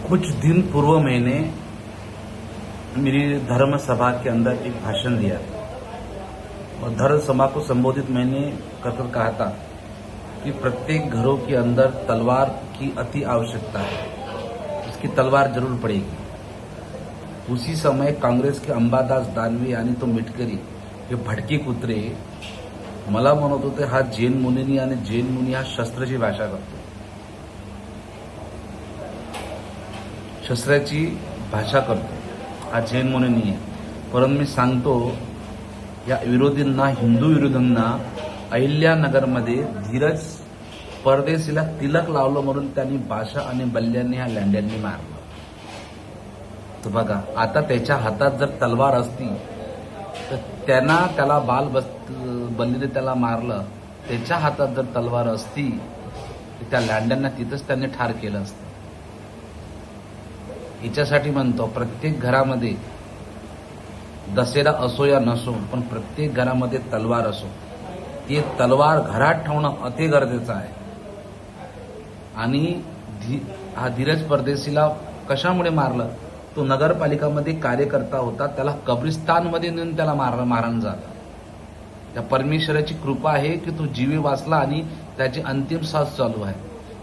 कुछ दिन पूर्व मैंने मेरी धर्म सभा के अंदर एक भाषण दिया और धर्म सभा को संबोधित मैंने कर कहा था कि प्रत्येक घरों के अंदर तलवार की अति आवश्यकता है, इसकी तलवार जरूर पड़ेगी। उसी समय काँग्रेस के अंबादास दानवे आणि तो मिटकरी हे भडके कुत्रे मला म्हणत होते हा जैन मुनी आणि जैन मुनी हा शस्त्राची भाषा करतो, शस्त्राची भाषा करतो, हा जैन मुनी नाही आहे। परंतु मी सांगतो या विरोधींना, हिंदू विरोधींना अहिल्यानगरमध्ये धीरज परदेशीला तिलक लावलं म्हणून त्यांनी भाषा आणि बल्ल्यांनी ह्या लँड्यांनी मारलं। तर बघा आता त्याच्या हातात जर तलवार असती तर त्याला बल्लीने त्याला मारलं, त्याच्या हातात जर तलवार असती तर त्या लँड्यांना तिथंच त्यांनी ठार केलं असतं। हिच्यासाठी म्हणतो प्रत्येक घरामध्ये दसेरा असो या नसो पण प्रत्येक घरामध्ये तलवार असो, ती तलवार घरात ठेवणं अति गरजेचं आहे। आणि हा धीरज परदेशीला कशामुळे मारलं? तो नगरपालिकामध्ये कार्यकर्ता होता, त्याला कब्रिस्तानमध्ये नेऊन त्याला मारण झालं। त्या परमेश्वराची कृपा आहे की तो जीवी वाचला आणि त्याची अंतिम श्वास चालू आहे।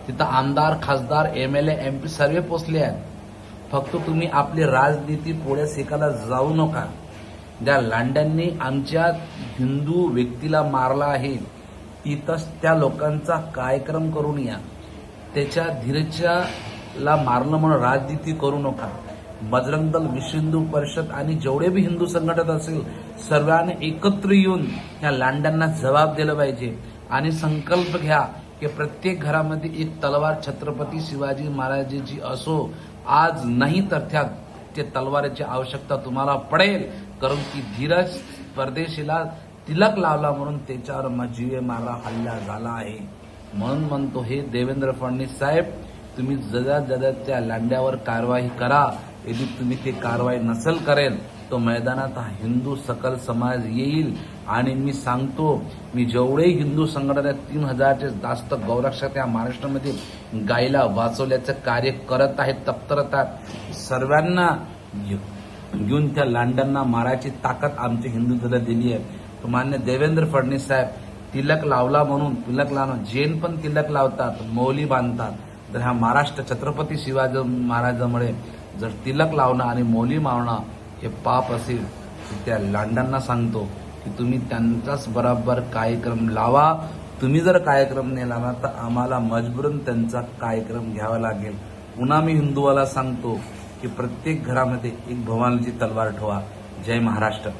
तिथं आमदार, खासदार, एमएलए, एमपी सर्व पोचले आहेत। फक्त तुम्ही आपली राजनीती पोळ्या शेकायला जाऊ नका। ज्या लांड्यांनी आमच्या हिंदू व्यक्तीला मारला आहे तिथंच त्या लोकांचा कार्यक्रम करून या। त्याच्या धीरजला मारलं म्हणून राजनीती करू नका। बजरंग दल, विश्व हिंदू परिषद आणि जेवढे भी हिंदू संघटना असेल सर्वांनी एकत्र येऊन या लांड्यांना जबाब दिला पाहिजे आणि संकल्प घ्या की प्रत्येक घरामध्ये एक तलवार छत्रपती शिवाजी महाराजांची असो, आज नाही तर त्या तलवारीची आवश्यकता तुम्हाला पडेल। कारण की धीरज परदेशीला तिलक लावला म्हणून त्याच्यावर मजीवे मारा हल्ला झाला आहे। म्हणून म्हणतो हे देवेंद्र फडणवीस साहेब, तुम्ही जगाच्या लांड्यावर कारवाई करा। यदि तुम्ही ते कारवाई नसेल करेल तो मैदानात हा हिंदू सकल समाज येईल। आणि मी सांगतो, मी जेवढे हिंदू संघटना 3000चे जास्त गौरक्षक या महाराष्ट्रामध्ये गायला वाचवल्याचं कार्य करत आहेत, तत्परतात सर्वांना घेऊन त्या लांड्यांना मारायची ताकद आमच्या हिंदू दला दिली आहे। तो मान्य देवेंद्र फडणवीस साहेब, तिलक लावला म्हणून तिलक लावणं, जैन पण तिलक लावतात, मौली बांधतात। तर हा महाराष्ट्र छत्रपती शिवाजी महाराजांमुळे जर तिलक लावणं आणि मौली मावणं हे पाप असेल तर त्या लांडांना सांगतो की तुम्ही त्यांचाच बरोबर कार्यक्रम लावा। तुम्ही जर कार्यक्रम नाही लावला तर आम्हाला मजबूरन त्यांचा कार्यक्रम घ्यावा लागेल। पुन्हा मी हिंदूवाला सांगतो की प्रत्येक घरामध्ये एक भवानीची तलवार ठेवा। जय महाराष्ट्र।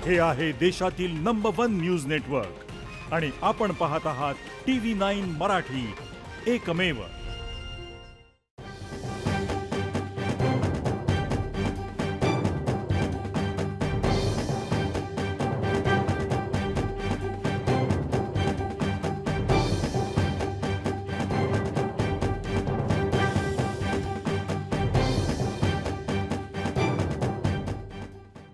हे आहे देशातील नंबर 1 न्यूज नेटवर्क आणि आपण पाहत आहात TV9 मराठी, एकमेव।